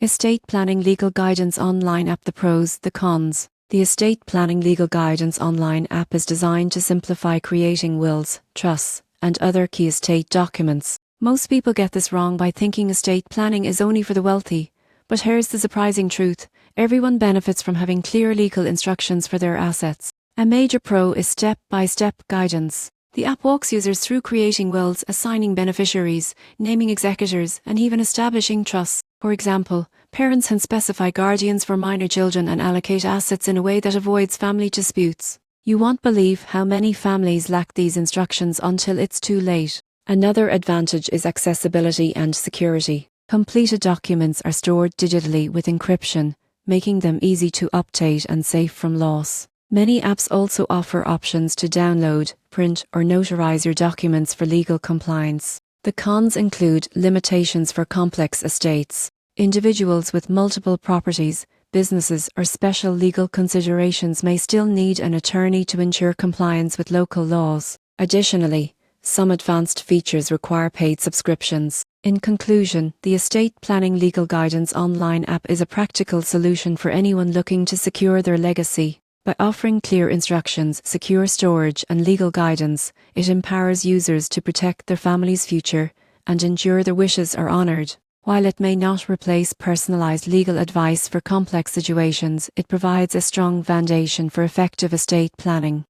Estate Planning Legal Guidance Online App. The pros, the cons. The Estate Planning Legal Guidance Online app is designed to simplify creating wills, trusts, and other key estate documents. Most people get this wrong by thinking estate planning is only for the wealthy. But here's the surprising truth: everyone benefits from having clear legal instructions for their assets. A major pro is step-by-step guidance. The app walks users through creating wills, assigning beneficiaries, naming executors, and even establishing trusts. For example, parents can specify guardians for minor children and allocate assets in a way that avoids family disputes. You won't believe how many families lack these instructions until it's too late. Another advantage is accessibility and security. Completed documents are stored digitally with encryption, making them easy to update and safe from loss. Many apps also offer options to download, print, or notarize your documents for legal compliance. The cons include limitations for complex estates. Individuals with multiple properties, businesses, or special legal considerations may still need an attorney to ensure compliance with local laws. Additionally, some advanced features require paid subscriptions. In conclusion, the Estate Planning Legal Guidance Online app is a practical solution for anyone looking to secure their legacy. By offering clear instructions, secure storage, and legal guidance, it empowers users to protect their family's future and ensure their wishes are honoured. While it may not replace personalised legal advice for complex situations, it provides a strong foundation for effective estate planning.